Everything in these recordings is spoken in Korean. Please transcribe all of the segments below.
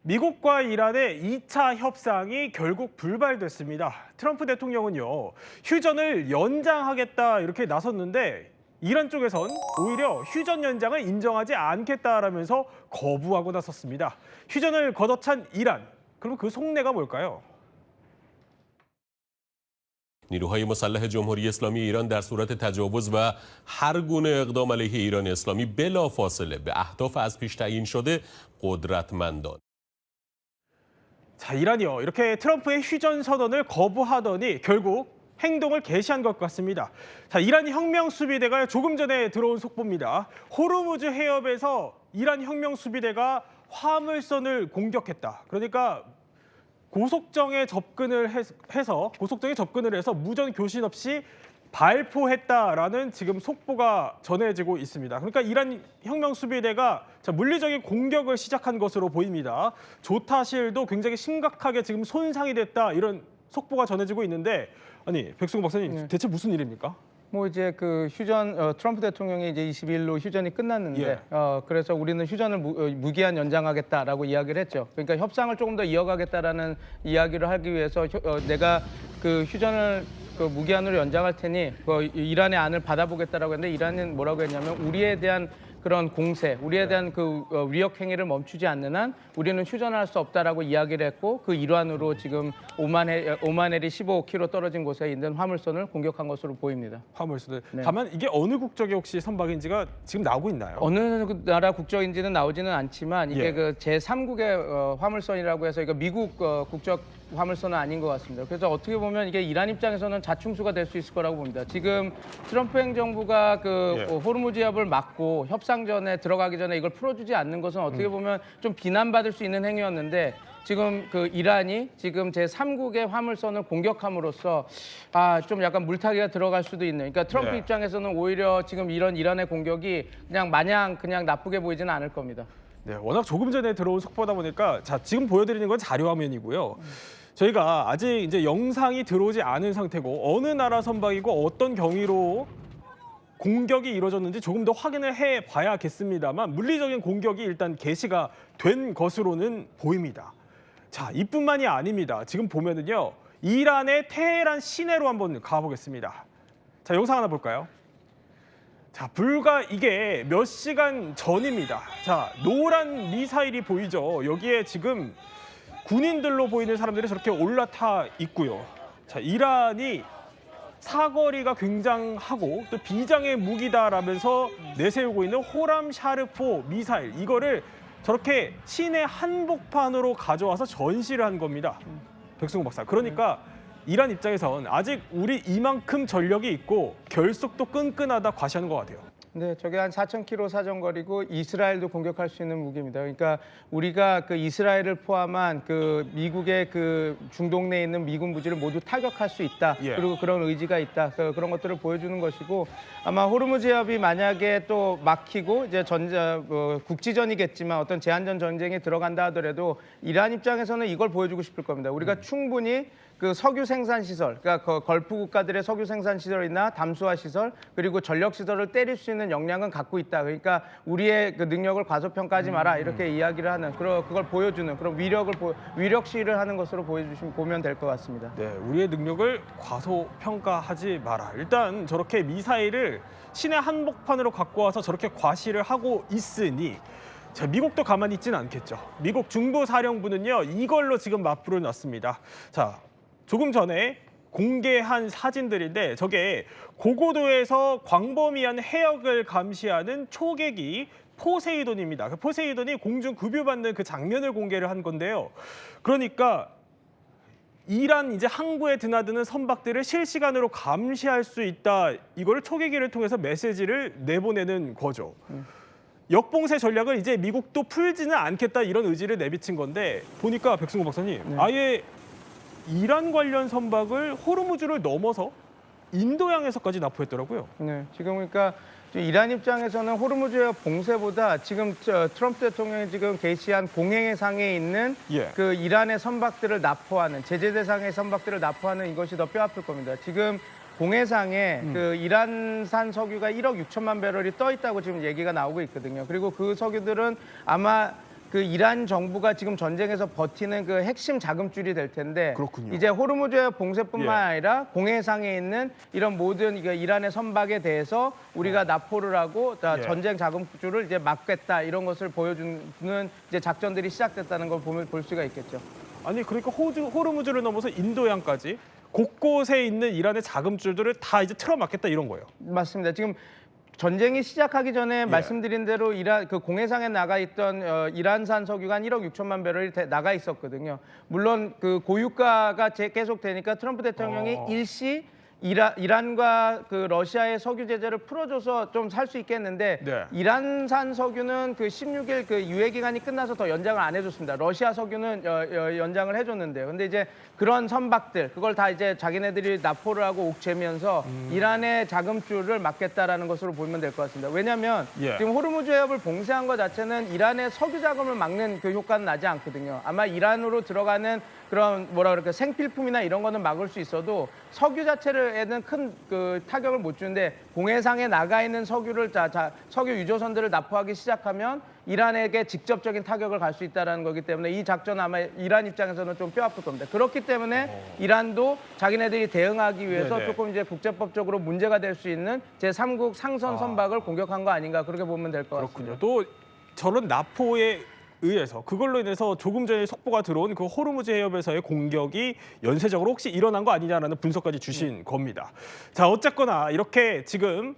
미국과 이란의 2차 협상이 결국 불발됐습니다. 트럼프 대통령은요, 휴전을 연장하겠다 이렇게 나섰는데 이란 쪽에선 오히려 휴전 연장을 인정하지 않겠다라면서 거부하고 나섰습니다. 휴전을 걷어찬 이란, 그럼 그 속내가 뭘까요? نیروهای مسلح جمهوری اسلامی ایران در صورت تجاوز و هر گونه اقدام علیه ایران اسلامی بلافاصله به اهداف از پیش تعیین شده قدرتمندان. 자, 이란이요. 이렇게 트럼프의 휴전 선언을 거부하더니 결국 행동을 개시한 것 같습니다. 자, 이란 혁명 수비대가 조금 전에 들어온 속보입니다. 호르무즈 해협에서 이란 혁명 수비대가 화물선을 공격했다. 그러니까 고속정에 접근을 해서 무전 교신 없이 발포했다라는 지금 속보가 전해지고 있습니다. 그러니까 이란 혁명 수비대가 물리적인 공격을 시작한 것으로 보입니다. 조타실도 굉장히 심각하게 지금 손상이 됐다 이런 속보가 전해지고 있는데 아니 백승호 박사님 대체 무슨 일입니까? 뭐 이제 그 휴전 트럼프 대통령이 이제 22일로 휴전이 끝났는데 예. 그래서 우리는 휴전을 무기한 연장하겠다라고 이야기를 했죠. 그러니까 협상을 조금 더 이어가겠다라는 이야기를 하기 위해서 내가 그 휴전을 무기한으로 연장할 테니 이란의 안을 받아보겠다라고 했는데 이란은 뭐라고 했냐면 우리에 대한 그런 공세, 우리에 대한 그 위협 행위를 멈추지 않는 한 우리는 휴전할 수 없다라고 이야기를 했고 그 일환으로 지금 오만헬이 15km 떨어진 곳에 있는 화물선을 공격한 것으로 보입니다. 화물선을. 네. 다만 이게 어느 국적의 혹시 선박인지가 지금 나오고 있나요? 어느 나라 국적인지는 나오지는 않지만 이게 예. 그 제3국의 화물선이라고 해서 이거 미국 국적 화물선은 아닌 것 같습니다. 그래서 어떻게 보면 이게 이란 입장에서는 자충수가 될 수 있을 거라고 봅니다. 지금 트럼프 행정부가 호르무즈 해협을 막고 협상전에 들어가기 전에 이걸 풀어주지 않는 것은 어떻게 보면 좀 비난받을 수 있는 행위였는데 지금 그 이란이 지금 제3국의 화물선을 공격함으로써 좀 약간 물타기가 들어갈 수도 있는. 그러니까 트럼프 네. 입장에서는 오히려 지금 이런 이란의 공격이 그냥 마냥 그냥 나쁘게 보이지는 않을 겁니다. 네, 워낙 조금 전에 들어온 속보다 보니까 지금 보여드리는 건 자료 화면이고요. 저희가 아직 이제 영상이 들어오지 않은 상태고 어느 나라 선박이고 어떤 경위로 공격이 이루어졌는지 조금 더 확인을 해봐야겠습니다만 물리적인 공격이 일단 개시가 된 것으로는 보입니다. 자, 이뿐만이 아닙니다. 지금 보면은요, 이란의 테헤란 시내로 한번 가보겠습니다. 자, 영상 하나 볼까요? 자, 불과 이게 몇 시간 전입니다. 자, 노란 미사일이 보이죠? 여기에 지금 군인들로 보이는 사람들이 저렇게 올라타 있고요. 자, 이란이 사거리가 굉장하고 또 비장의 무기다라면서 내세우고 있는 호람 샤르포 미사일 이거를 저렇게 시내 한복판으로 가져와서 전시를 한 겁니다. 백승호 박사. 그러니까 이란 입장에선 아직 우리 이만큼 전력이 있고 결속도 끈끈하다 과시하는 것 같아요. 네, 저게 한 4,000km 사정거리고 이스라엘도 공격할 수 있는 무기입니다. 그러니까 우리가 그 이스라엘을 포함한 그 미국의 그 중동 내에 있는 미군 부지를 모두 타격할 수 있다. 예. 그리고 그런 의지가 있다. 그런 것들을 보여주는 것이고 아마 호르무즈 해협이 만약에 또 막히고 이제 국지전이겠지만 어떤 제한전 전쟁에 들어간다 하더라도 이란 입장에서는 이걸 보여주고 싶을 겁니다. 우리가 충분히 그 석유 생산 시설, 그러니까 걸프 국가들의 석유 생산 시설이나 담수화 시설 그리고 전력 시설을 때릴 수 있는 역량은 갖고 있다. 그러니까 우리의 그 능력을 과소평가하지 마라 이렇게 이야기를 하는 그걸 보여주는 그런 위력 시위를 하는 것으로 보면 될 것 같습니다. 네, 우리의 능력을 과소평가하지 마라. 일단 저렇게 미사일을 시내 한복판으로 갖고 와서 저렇게 과시를 하고 있으니 자, 미국도 가만히 있지는 않겠죠. 미국 중부사령부는요, 이걸로 지금 맞불을 놨습니다. 자, 조금 전에 공개한 사진들인데 저게 고고도에서 광범위한 해역을 감시하는 초계기 포세이돈입니다. 그 포세이돈이 공중 급유받는 그 장면을 공개를 한 건데요. 그러니까 이란 이제 항구에 드나드는 선박들을 실시간으로 감시할 수 있다. 이거를 초계기를 통해서 메시지를 내보내는 거죠. 역봉쇄 전략을 이제 미국도 풀지는 않겠다 이런 의지를 내비친 건데 보니까 백승호 박사님 아예 이란 관련 선박을 호르무즈를 넘어서 인도양에서까지 납포했더라고요. 네, 지금 그러니까 이란 입장에서는 호르무즈 해협 봉쇄보다 지금 트럼프 대통령이 지금 게시한 공해상에 있는 그 이란의 선박들을 납포하는 제재 대상의 선박들을 납포하는 이것이 더 뼈아플 겁니다. 지금 공해상에 그 이란산 석유가 1억 6천만 배럴이 떠 있다고 지금 얘기가 나오고 있거든요. 그리고 그 석유들은 아마 그 이란 정부가 지금 전쟁에서 버티는 그 핵심 자금줄이 될 텐데 그렇군요. 이제 호르무즈 해협 봉쇄뿐만 예. 아니라 공해상에 있는 이런 모든 이란의 선박에 대해서 우리가 납포를 하고 예. 전쟁 자금줄을 이제 막겠다 이런 것을 보여주는 이제 작전들이 시작됐다는 걸 볼 수가 있겠죠. 아니 그러니까 호르무즈를 넘어서 인도양까지 곳곳에 있는 이란의 자금줄들을 다 이제 틀어막겠다 이런 거예요. 맞습니다. 지금 전쟁이 시작하기 전에 예. 말씀드린 대로 그 공해상에 나가 있던 이란산 석유가 한 1억 6천만 배럴이 나가 있었거든요. 물론 그 고유가가 계속 되니까 트럼프 대통령이 일시 이란과 그 러시아의 석유 제재를 풀어줘서 좀 살 수 있겠는데 네. 이란산 석유는 그 16일 그 유예 기간이 끝나서 더 연장을 안 해줬습니다. 러시아 석유는 연장을 해줬는데요. 근데 이제 그런 선박들 그걸 다 이제 자기네들이 납포를 하고 옥죄면서 이란의 자금줄을 막겠다라는 것으로 보면 될 것 같습니다. 왜냐하면 예. 지금 호르무즈 해협을 봉쇄한 것 자체는 이란의 석유 자금을 막는 그 효과는 나지 않거든요. 아마 이란으로 들어가는 그런 뭐라 그럴까 생필품이나 이런 거는 막을 수 있어도 석유 자체에는 큰 그 타격을 못 주는데 공해상에 나가 있는 석유를 석유 유조선들을 납포하기 시작하면 이란에게 직접적인 타격을 갈 수 있다는 거기 때문에 이 작전은 아마 이란 입장에서는 좀 뼈아플 겁니다. 그렇기 때문에 이란도 자기네들이 대응하기 위해서 네네. 조금 이제 국제법적으로 문제가 될 수 있는 제3국 상선 선박을 공격한 거 아닌가 그렇게 보면 될 것 같습니다. 그렇군요. 또 저런 납포에 의해서 그걸로 인해서 조금 전에 속보가 들어온 그 호르무즈 해협에서의 공격이 연쇄적으로 혹시 일어난 거 아니냐라는 분석까지 주신 겁니다. 자, 어쨌거나 이렇게 지금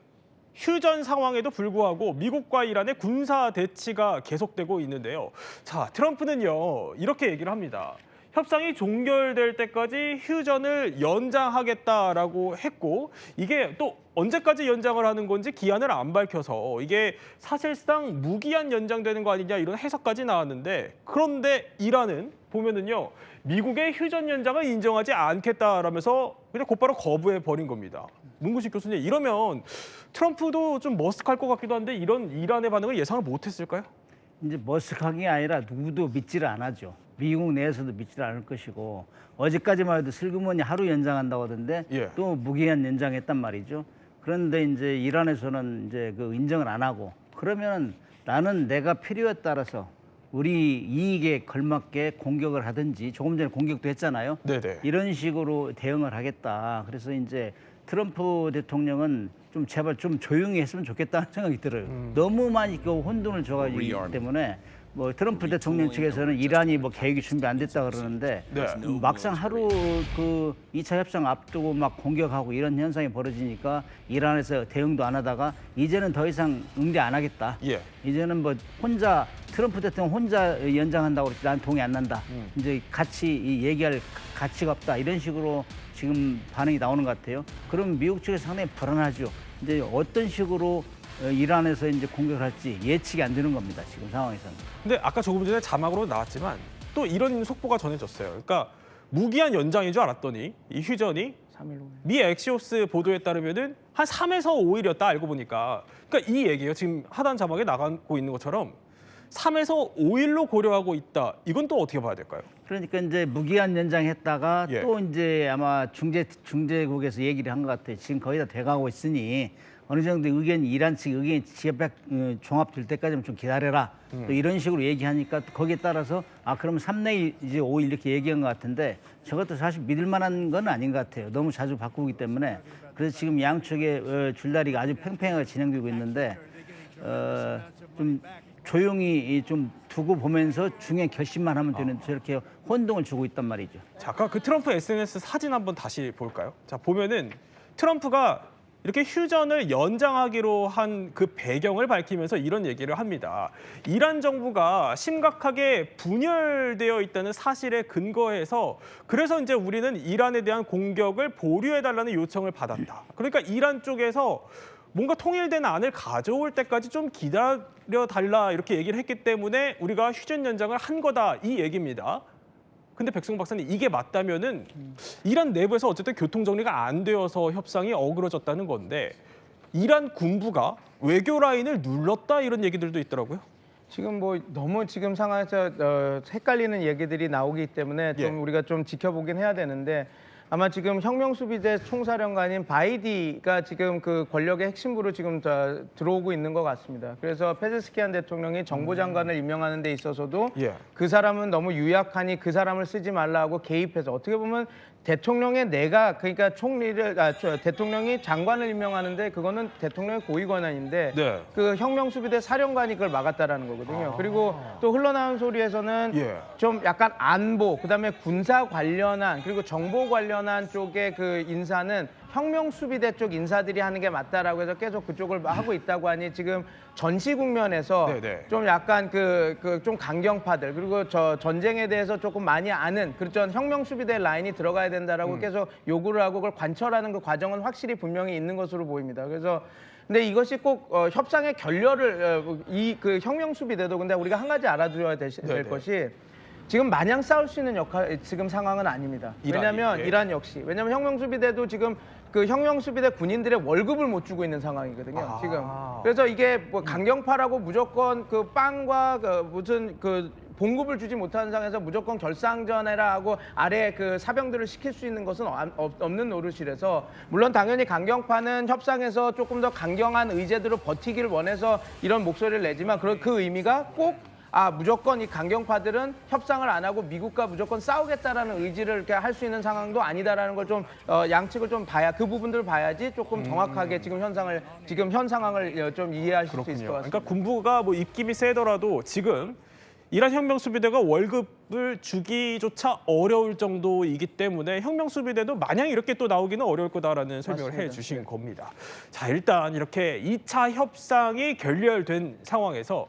휴전 상황에도 불구하고 미국과 이란의 군사 대치가 계속되고 있는데요. 자, 트럼프는요, 이렇게 얘기를 합니다. 협상이 종결될 때까지 휴전을 연장하겠다라고 했고 이게 또 언제까지 연장을 하는 건지 기한을 안 밝혀서 이게 사실상 무기한 연장되는 거 아니냐 이런 해석까지 나왔는데 그런데 이란은 보면은요 미국의 휴전 연장을 인정하지 않겠다라면서 그냥 곧바로 거부해 버린 겁니다. 문구식 교수님 이러면 트럼프도 좀 머쓱할 것 같기도 한데 이런 이란의 반응을 예상을 못했을까요? 이제 머쓱한 게 아니라 누구도 믿지를 않았죠. 미국 내에서도 믿지를 않을 것이고 어제까지만 해도 슬그머니 하루 연장한다고 하던데 예. 또 무기한 연장했단 말이죠. 그런데 이제 이란에서는 이제 그 인정을 안 하고 그러면 나는 내가 필요에 따라서 우리 이익에 걸맞게 공격을 하든지 조금 전에 공격도 했잖아요. 네네. 이런 식으로 대응을 하겠다. 그래서 이제 트럼프 대통령은 좀 제발 좀 조용히 했으면 좋겠다는 생각이 들어요. 너무 많이 그 혼돈을 줘가지고 때문에 뭐 트럼프 대통령 측에서는 이란이 뭐 계획이 준비 안 됐다 그러는데 네. 막상 하루 그 2차 협상 앞두고 막 공격하고 이런 현상이 벌어지니까 이란에서 대응도 안 하다가 이제는 더 이상 응대 안 하겠다. 예. 이제는 뭐 혼자 트럼프 대통령 혼자 연장한다고 그랬지 난 동의 안 난다. 이제 같이 얘기할 가치가 없다. 이런 식으로 지금 반응이 나오는 것 같아요. 그럼 미국 측에서 상당히 불안하죠. 이제 어떤 식으로 이란에서 이제 공격을 할지 예측이 안 되는 겁니다. 지금 상황에서는. 근데 아까 조금 전에 자막으로 나왔지만 또 이런 속보가 전해졌어요. 그러니까 무기한 연장인 줄 알았더니 이 휴전이 3일 후에. 미 엑시오스 보도에 따르면은 한 3에서 5일이었다 알고 보니까 그러니까 이 얘기예요. 지금 하단 자막에 나가고 있는 것처럼 3에서 5일로 고려하고 있다. 이건 또 어떻게 봐야 될까요? 그러니까 이제 무기한 연장했다가 예. 또 이제 아마 중재국에서 얘기를 한 것 같아요. 지금 거의 다 돼가고 있으니 어느 정도 이란 측 의견이 종합될 때까지는 좀 기다려라. 또 이런 식으로 얘기하니까 또 거기에 따라서 아 그럼 3내일 이제 5일 이렇게 얘기한 것 같은데 저것도 사실 믿을 만한 건 아닌 것 같아요. 너무 자주 바꾸기 때문에 그래서 지금 양측의 줄다리가 아주 팽팽하게 진행되고 있는데 좀 조용히 좀 두고 보면서 중에 결심만 하면 되는 저렇게 혼동을 주고 있단 말이죠. 자, 아까 그 트럼프 SNS 사진 한번 다시 볼까요? 자, 보면은 트럼프가 이렇게 휴전을 연장하기로 한 그 배경을 밝히면서 이런 얘기를 합니다. 이란 정부가 심각하게 분열되어 있다는 사실에 근거해서 그래서 이제 우리는 이란에 대한 공격을 보류해달라는 요청을 받았다. 그러니까 이란 쪽에서 뭔가 통일된 안을 가져올 때까지 좀 기다려달라 이렇게 얘기를 했기 때문에 우리가 휴전 연장을 한 거다 이 얘기입니다. 근데 백승 박사님 이게 맞다면은 이란 내부에서 어쨌든 교통 정리가 안 되어서 협상이 어그러졌다는 건데 이란 군부가 외교 라인을 눌렀다 이런 얘기들도 있더라고요. 지금 뭐 너무 지금 상황에서 헷갈리는 얘기들이 나오기 때문에 좀 예. 우리가 좀 지켜보긴 해야 되는데 아마 지금 혁명수비대 총사령관인 바이디가 지금 그 권력의 핵심부로 지금 들어오고 있는 것 같습니다. 그래서 페제스키안 대통령이 정보장관을 임명하는 데 있어서도 예. 그 사람은 너무 유약하니 그 사람을 쓰지 말라고 개입해서 어떻게 보면 대통령의 내각 그러니까 대통령이 장관을 임명하는데 그거는 대통령의 고위 권한인데 네. 그 혁명수비대 사령관이 그걸 막았다라는 거거든요. 그리고 또 흘러나온 소리에서는 예. 좀 약간 안보 그다음에 군사 관련한 그리고 정보 관련한 쪽의 그 인사는 혁명수비대 쪽 인사들이 하는 게 맞다라고 해서 계속 그쪽을 하고 있다고 하니 지금 전시 국면에서 네네. 좀 약간 좀 강경파들 그리고 저 전쟁에 대해서 조금 많이 아는 그런 혁명수비대 라인이 들어가야 된다라고 계속 요구를 하고 그걸 관철하는 그 과정은 확실히 분명히 있는 것으로 보입니다. 그래서 근데 이것이 꼭 협상의 결렬을 이 그 혁명수비대도 근데 우리가 한 가지 알아둬야 될 네네. 것이 지금 마냥 싸울 수 있는 지금 상황은 아닙니다. 왜냐하면 예. 이란 역시 왜냐하면 혁명수비대도 지금 그 혁명수비대 군인들의 월급을 못 주고 있는 상황이거든요. 지금 그래서 이게 뭐 강경파라고 무조건 그 빵과 그 무슨 그 봉급을 주지 못하는 상황에서 무조건 결상전해라 하고 아래 그 사병들을 시킬 수 있는 것은 없는 노릇이라서 물론 당연히 강경파는 협상에서 조금 더 강경한 의제들을 버티기를 원해서 이런 목소리를 내지만 그 의미가 꼭 무조건 이 강경파들은 협상을 안 하고 미국과 무조건 싸우겠다라는 의지를 이렇게 할 수 있는 상황도 아니다라는 걸 좀 양측을 좀 봐야 그 부분들을 봐야지 조금 정확하게 지금 현 상황을 좀 이해하실 수 있을 것 그렇군요. 같습니다. 그러니까 군부가 뭐 입김이 세더라도 지금 이란 혁명수비대가 월급을 주기조차 어려울 정도이기 때문에 혁명수비대도 마냥 이렇게 또 나오기는 어려울 거다라는 설명을 맞습니다. 해주신 네. 겁니다. 자, 일단 이렇게 2차 협상이 결렬된 상황에서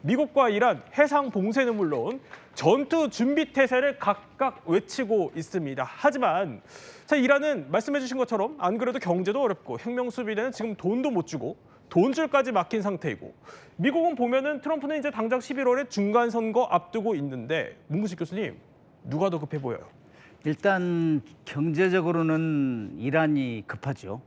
미국과 이란 해상 봉쇄는 물론 전투 준비 태세를 각각 외치고 있습니다. 하지만 자, 이란은 말씀해 주신 것처럼 안 그래도 경제도 어렵고 혁명수비대는 지금 돈도 못 주고 돈줄까지 막힌 상태이고 미국은 보면은 트럼프는 이제 당장 11월에 중간선거 앞두고 있는데 문구식 교수님 누가 더 급해 보여요? 일단 경제적으로는 이란이 급하죠.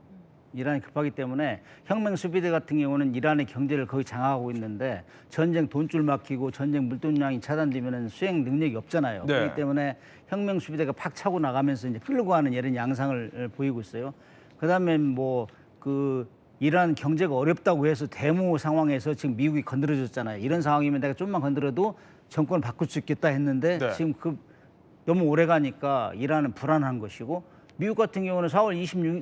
이란이 급하기 때문에 혁명수비대 같은 경우는 이란의 경제를 거의 장악하고 있는데 전쟁 돈줄 막히고 전쟁 물동량이 차단되면 수행 능력이 없잖아요. 네. 그렇기 때문에 혁명수비대가 팍 차고 나가면서 이제 끌고 가는 이런 양상을 보이고 있어요. 그다음에 뭐 그 이란 경제가 어렵다고 해서 대모 상황에서 지금 미국이 건드려졌잖아요. 이런 상황이면 내가 좀만 건드려도 정권을 바꿀 수 있겠다 했는데 네. 지금 너무 오래 가니까 이란은 불안한 것이고 미국 같은 경우는 4월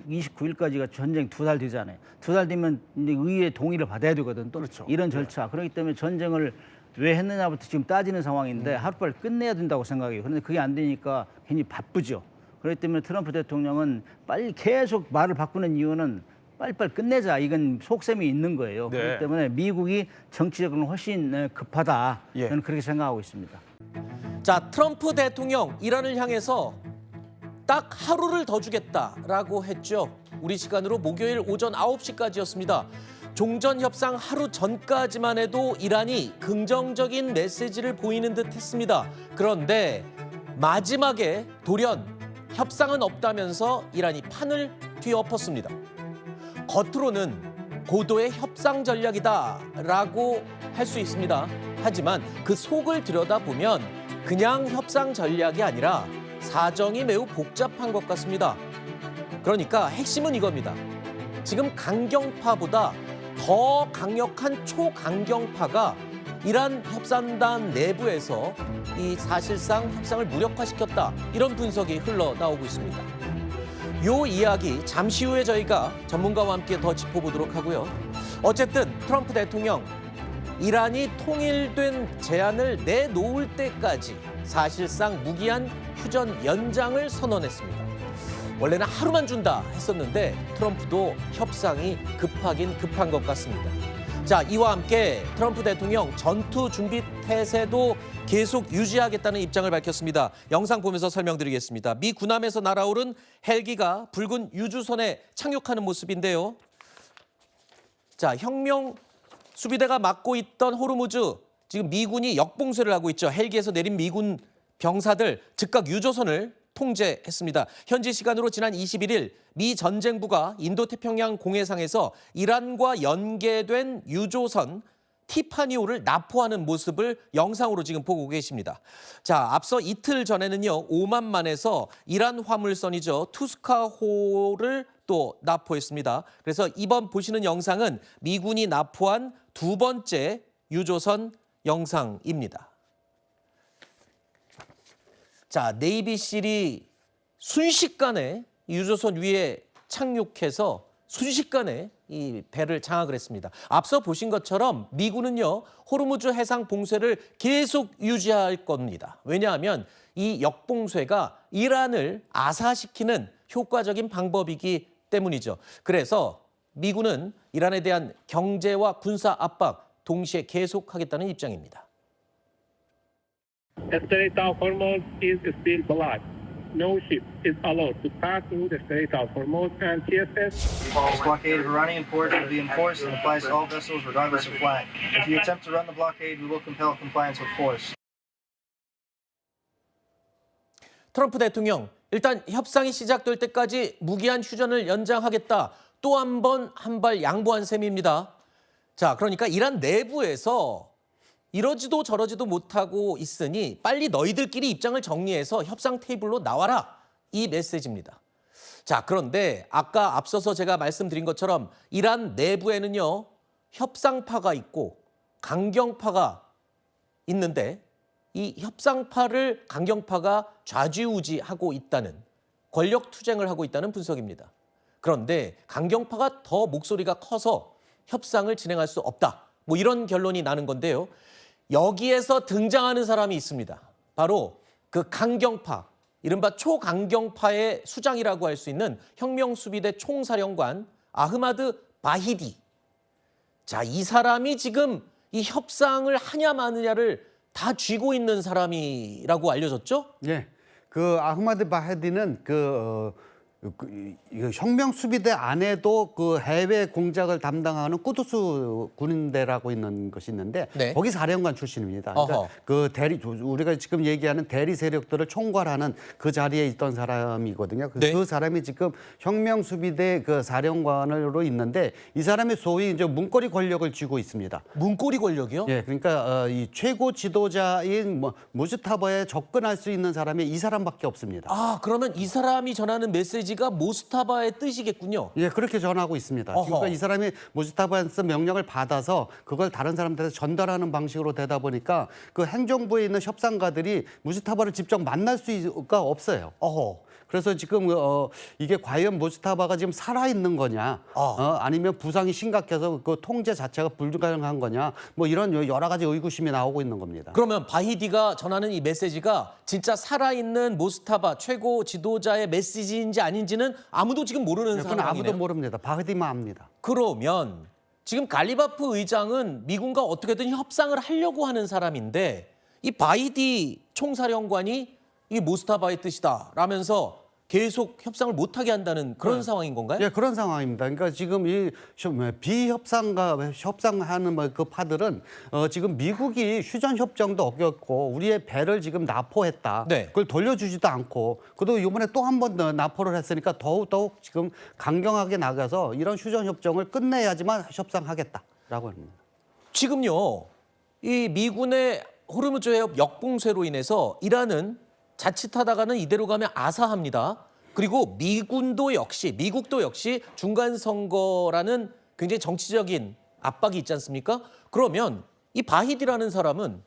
29일까지가 전쟁 2달 되잖아요. 2달 되면 이제 의회의 동의를 받아야 되거든. 또 그렇죠. 이런 절차. 그렇기 때문에 전쟁을 왜 했느냐부터 지금 따지는 상황인데 하루빨리 끝내야 된다고 생각해요. 그런데 그게 안 되니까 굉장히 바쁘죠. 그렇기 때문에 트럼프 대통령은 빨리 계속 말을 바꾸는 이유는 빨리빨리 끝내자. 이건 속셈이 있는 거예요. 네. 그렇기 때문에 미국이 정치적으로 훨씬 급하다. 예. 저는 그렇게 생각하고 있습니다. 자, 트럼프 대통령 이란을 향해서 딱 하루를 더 주겠다라고 했죠. 우리 시간으로 목요일 오전 9시까지였습니다. 종전 협상 하루 전까지만 해도 이란이 긍정적인 메시지를 보이는 듯 했습니다. 그런데 마지막에 돌연 협상은 없다면서 이란이 판을 뒤엎었습니다. 겉으로는 고도의 협상 전략이다라고 할 수 있습니다. 하지만 그 속을 들여다보면 그냥 협상 전략이 아니라 사정이 매우 복잡한 것 같습니다. 그러니까 핵심은 이겁니다. 지금 강경파보다 더 강력한 초강경파가 이란 협상단 내부에서 이 사실상 협상을 무력화시켰다. 이런 분석이 흘러나오고 있습니다. 요 이야기 잠시 후에 저희가 전문가와 함께 더 짚어보도록 하고요. 어쨌든 트럼프 대통령 이란이 통일된 제안을 내놓을 때까지 사실상 무기한 휴전 연장을 선언했습니다. 원래는 하루만 준다 했었는데 트럼프도 협상이 급하긴 급한 것 같습니다. 자, 이와 함께 트럼프 대통령 전투 준비 태세도 계속 유지하겠다는 입장을 밝혔습니다. 영상 보면서 설명드리겠습니다. 미 군함에서 날아오른 헬기가 붉은 유주선에 착륙하는 모습인데요. 자, 혁명 수비대가 맡고 있던 호르무즈 지금 미군이 역봉쇄를 하고 있죠. 헬기에서 내린 미군 병사들 즉각 유조선을 통제했습니다. 현지 시간으로 지난 21일 미 전쟁부가 인도태평양 공해상에서 이란과 연계된 유조선 티파니호를 납포하는 모습을 영상으로 지금 보고 계십니다. 자, 앞서 이틀 전에는요, 오만만에서 이란 화물선이죠, 투스카호를 또 납포했습니다. 그래서 이번 보시는 영상은 미군이 납포한 두 번째 유조선 영상입니다. 자, 네이비실이 순식간에 유조선 위에 착륙해서 순식간에 이 배를 장악을 했습니다. 앞서 보신 것처럼 미군은요, 호르무즈 해상 봉쇄를 계속 유지할 겁니다. 왜냐하면 이 역봉쇄가 이란을 아사시키는 효과적인 방법이기 때문이죠. 그래서 미군은 이란에 대한 경제와 군사 압박 동시에 계속하겠다는 입장입니다. The Strait of Hormuz is still blocked. No ship is allowed to pass through the Strait of Hormuz, and TSS. This blockade of Iranian ports will be enforced and applies to all vessels regardless of flag. If you attempt to run the blockade, we will compel compliance with force. 트럼프 대통령, 일단 협상이 시작될 때까지 무기한 휴전을 연장하겠다. 또 한 발 양보한 셈입니다. 자, 그러니까 이란 내부에서 이러지도 저러지도 못하고 있으니 빨리 너희들끼리 입장을 정리해서 협상 테이블로 나와라. 이 메시지입니다. 자, 그런데 아까 앞서서 제가 말씀드린 것처럼 이란 내부에는요, 협상파가 있고 강경파가 있는데 이 협상파를 강경파가 좌지우지하고 있다는, 권력 투쟁을 하고 있다는 분석입니다. 그런데 강경파가 더 목소리가 커서 협상을 진행할 수 없다. 뭐 이런 결론이 나는 건데요. 여기에서 등장하는 사람이 있습니다. 바로 그 강경파, 이른바 초강경파의 수장이라고 할 수 있는 혁명수비대 총사령관 아흐마드 바히디. 자, 이 사람이 지금 이 협상을 하냐 마느냐를 다 쥐고 있는 사람이라고 알려졌죠? 예, 그 아흐마드 바헤디는 혁명 수비대 안에도 그 해외 공작을 담당하는 꾸두스 군대라고 있는 것이 있는데 네. 거기 사령관 출신입니다. 그러니까 어허. 그 우리가 지금 얘기하는 대리 세력들을 총괄하는 그 자리에 있던 사람이거든요. 네. 그 사람이 지금 혁명 수비대 그 사령관으로 있는데 이 사람이 소위 이제 문고리 권력을 쥐고 있습니다. 문고리 권력이요? 예, 그러니까 이 최고 지도자인 무스타바에 접근할 수 있는 사람이 이 사람밖에 없습니다. 아, 그러면 이 사람이 전하는 메시지가 모스타바의 뜻이겠군요. 예, 그렇게 전하고 있습니다. 어허. 그러니까 이 사람이 무스타바에서 명령을 받아서 그걸 다른 사람들한테 전달하는 방식으로 되다 보니까 그 행정부에 있는 협상가들이 무스타바를 직접 만날 수가 없어요. 어허. 그래서 지금 이게 과연 무스타바가 지금 살아있는 거냐, 아니면 부상이 심각해서 그 통제 자체가 불가능한 거냐, 뭐 이런 여러 가지 의구심이 나오고 있는 겁니다. 그러면 바히디가 전하는 이 메시지가 진짜 살아있는 모스타바 최고 지도자의 메시지인지 아닌지는 아무도 지금 모르는 그건 상황이네요. 아무도 모릅니다. 바흐디만 압니다. 그러면 지금 갈리바프 의장은 미군과 어떻게든 협상을 하려고 하는 사람인데 이 바히디 총사령관이 이 모스타바의 뜻이다 라면서 계속 협상을 못하게 한다는 그런 상황인 건가요? 예, 그런 상황입니다. 그러니까 지금 이 협상하는 그 파들은 지금 미국이 휴전 협정도 어겼고 우리의 배를 지금 납포했다. 네. 그걸 돌려주지도 않고 그래도 이번에 또 한 번 납포를 했으니까 더욱 지금 강경하게 나가서 이런 휴전 협정을 끝내야지만 협상하겠다라고 합니다. 지금요, 이 미군의 호르무즈 해협 역봉쇄로 인해서 이란은 자칫하다가는 이대로 가면 아사합니다. 그리고 미국도 역시 중간 선거라는 굉장히 정치적인 압박이 있지 않습니까? 그러면 이 바히디라는 사람은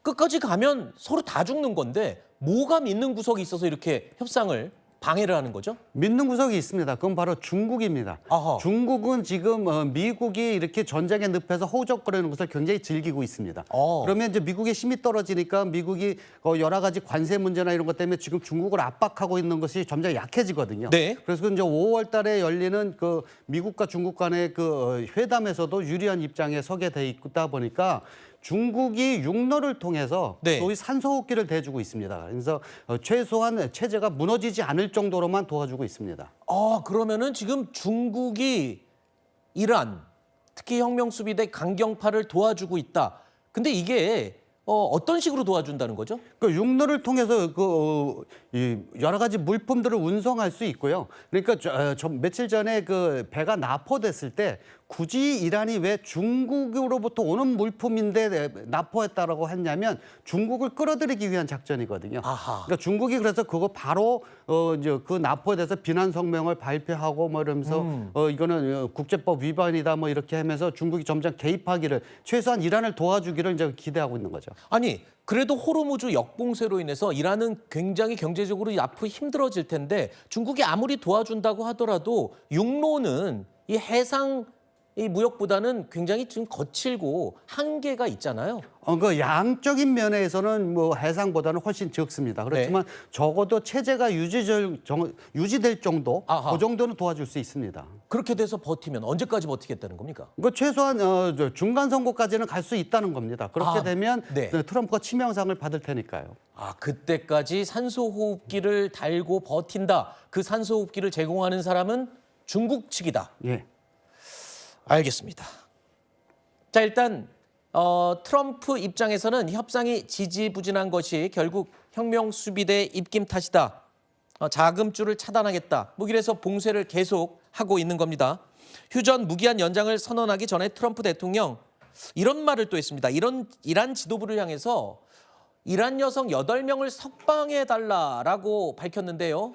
끝까지 가면 서로 다 죽는 건데 뭐가 믿는 구석이 있어서 이렇게 협상을 방해를 하는 거죠? 믿는 구석이 있습니다. 그건 바로 중국입니다. 아하. 중국은 지금 미국이 이렇게 전쟁의 늪에서 허우적거리는 것을 굉장히 즐기고 있습니다. 그러면 이제 미국의 힘이 떨어지니까 미국이 여러 가지 관세 문제나 이런 것 때문에 지금 중국을 압박하고 있는 것이 점점 약해지거든요. 네. 그래서 이제 5월 달에 열리는 그 미국과 중국 간의 그 회담에서도 유리한 입장에 서게 돼 있다 보니까 중국이 육로를 통해서 네. 소위 산소호흡기를 대주고 있습니다. 그래서 최소한 체제가 무너지지 않을 정도로만 도와주고 있습니다. 아, 그러면은 지금 중국이 이란, 특히 혁명수비대 강경파를 도와주고 있다. 근데 이게 어떤 식으로 도와준다는 거죠? 그 육로를 통해서 이 여러 가지 물품들을 운송할 수 있고요. 그러니까 며칠 전에 그 배가 납포됐을 때 굳이 이란이 왜 중국으로부터 오는 물품인데 납포했다라고 했냐면 중국을 끌어들이기 위한 작전이거든요. 아하. 그러니까 중국이 그래서 그거 바로 이제 그 납포에 대해서 비난 성명을 발표하고 뭐 이러면서 이거는 국제법 위반이다 뭐 이렇게 하면서 중국이 점점 개입하기를 최소한 이란을 도와주기를 이제 기대하고 있는 거죠. 아니 그래도 호르무즈 역봉쇄로 인해서 이란은 굉장히 경제적으로 앞으로 힘들어질 텐데 중국이 아무리 도와준다고 하더라도 육로는 이 해상 이 무역보다는 굉장히 좀 거칠고 한계가 있잖아요. 그 양적인 면에서는 뭐 해상보다는 훨씬 적습니다. 그렇지만 적어도 체제가 유지될 정도, 아하. 그 정도는 도와줄 수 있습니다. 그렇게 돼서 버티면 언제까지 버티겠다는 겁니까? 그 최소한 중간 선거까지는 갈 수 있다는 겁니다. 그렇게 아, 되면 네. 트럼프가 치명상을 받을 테니까요. 아, 그때까지 산소호흡기를 달고 버틴다. 그 산소호흡기를 제공하는 사람은 중국 측이다. 예. 알겠습니다. 자, 일단 트럼프 입장에서는 협상이 지지부진한 것이 결국 혁명 수비대의 입김 탓이다. 자금줄을 차단하겠다. 뭐 이래서 봉쇄를 계속 하고 있는 겁니다. 휴전 무기한 연장을 선언하기 전에 트럼프 대통령 이런 말을 또 했습니다. 이란 지도부를 향해서 이란 여성 8명을 석방해달라라고 밝혔는데요.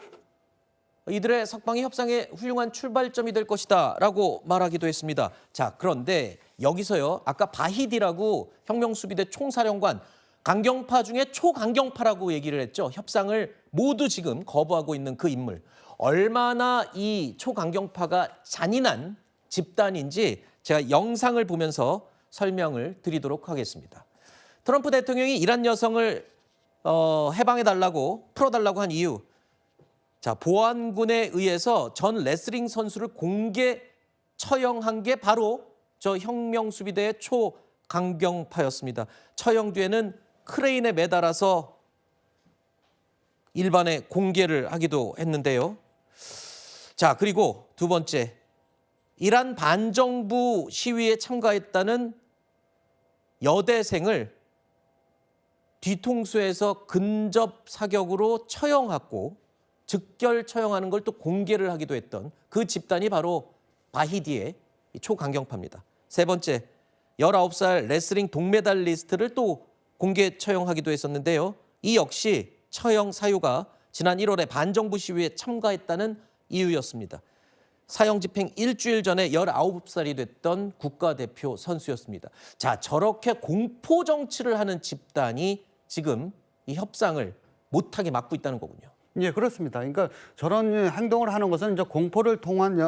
이들의 석방이 협상의 훌륭한 출발점이 될 것이다 라고 말하기도 했습니다. 자, 그런데 여기서요. 아까 바히디라고 혁명수비대 총사령관 강경파 중에 초강경파라고 얘기를 했죠. 협상을 모두 지금 거부하고 있는 그 인물. 얼마나 이 초강경파가 잔인한 집단인지 제가 영상을 보면서 설명을 드리도록 하겠습니다. 트럼프 대통령이 이란 여성을 해방해달라고 풀어달라고 한 이유. 자, 보안군에 의해서 전 레슬링 선수를 공개 처형한 게 바로 저 혁명수비대의 초강경파였습니다. 처형 뒤에는 크레인에 매달아서 일반에 공개를 하기도 했는데요. 자, 그리고 두 번째, 이란 반정부 시위에 참가했다는 여대생을 뒤통수에서 근접 사격으로 처형하고 즉결 처형하는 걸 또 공개를 하기도 했던 그 집단이 바로 바히디의 초강경파입니다. 세 번째, 19살 레슬링 동메달리스트를 또 공개 처형하기도 했었는데요. 이 역시 처형 사유가 지난 1월에 반정부 시위에 참가했다는 이유였습니다. 사형 집행 일주일 전에 19살이 됐던 국가대표 선수였습니다. 자, 저렇게 공포 정치를 하는 집단이 지금 이 협상을 못하게 막고 있다는 거군요. 예, 그렇습니다. 그러니까 저런 행동을 하는 것은 이제 공포를 통한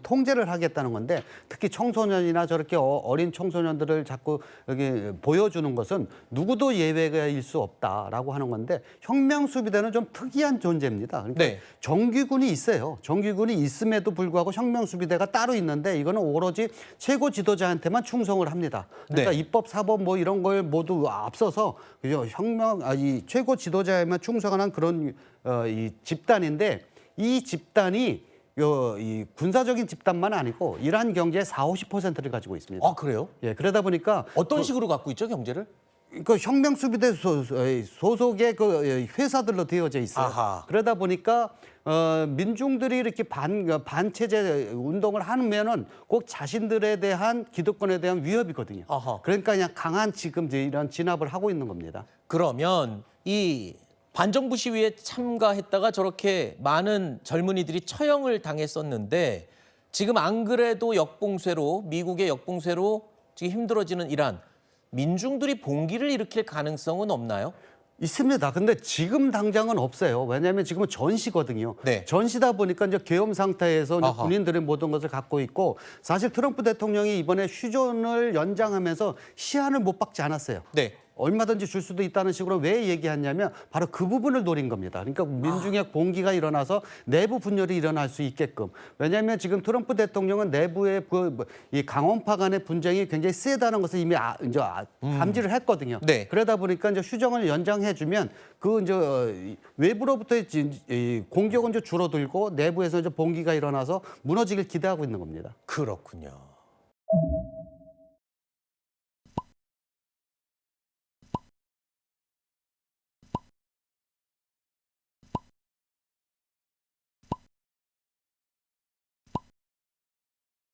통제를 하겠다는 건데 특히 청소년이나 저렇게 어린 청소년들을 자꾸 여기 보여주는 것은 누구도 예외일 수 없다라고 하는 건데 혁명수비대는 좀 특이한 존재입니다. 그러니까 네. 정규군이 있어요. 정규군이 있음에도 불구하고 혁명수비대가 따로 있는데 이거는 오로지 최고 지도자한테만 충성을 합니다. 그러니까 네. 입법, 사법 뭐 이런 걸 모두 앞서서 그죠? 이 최고 지도자에만 충성하는 그런 이 집단인데 이 집단이 이 군사적인 집단만 아니고 이란 경제의 40~50%를 가지고 있습니다. 아, 그래요? 예, 그러다 보니까 어떤 식으로 갖고 있죠, 경제를? 그 혁명수비대 소속의 그 회사들로 되어져 있어요. 아하. 그러다 보니까 민중들이 이렇게 반체제 운동을 하면은 꼭 자신들에 대한 기득권에 대한 위협이거든요. 아하. 그러니까 그냥 강한 지금 이런 진압을 하고 있는 겁니다. 그러면 이 반정부 시위에 참가했다가 저렇게 많은 젊은이들이 처형을 당했었는데 지금 안 그래도 역봉쇄로 미국의 역봉쇄로 지금 힘들어지는 이란 민중들이 봉기를 일으킬 가능성은 없나요? 있습니다. 근데 지금 당장은 없어요. 왜냐하면 지금은 전시거든요. 네. 전시다 보니까 이제 계엄 상태에서 이제 아하. 군인들이 모든 것을 갖고 있고 사실 트럼프 대통령이 이번에 휴전을 연장하면서 시한을 못 박지 않았어요. 네. 얼마든지 줄 수도 있다는 식으로 왜 얘기했냐면 바로 그 부분을 노린 겁니다. 그러니까 민중의 봉기가 일어나서 내부 분열이 일어날 수 있게끔. 왜냐하면 지금 트럼프 대통령은 내부의 이 강원파 간의 분쟁이 굉장히 세다는 것을 이미 이제 감지를 했거든요. 네. 그러다 보니까 이제 휴전을 연장해주면 그 이제 외부로부터의 공격은 이제 줄어들고 내부에서 이제 봉기가 일어나서 무너지길 기대하고 있는 겁니다. 그렇군요.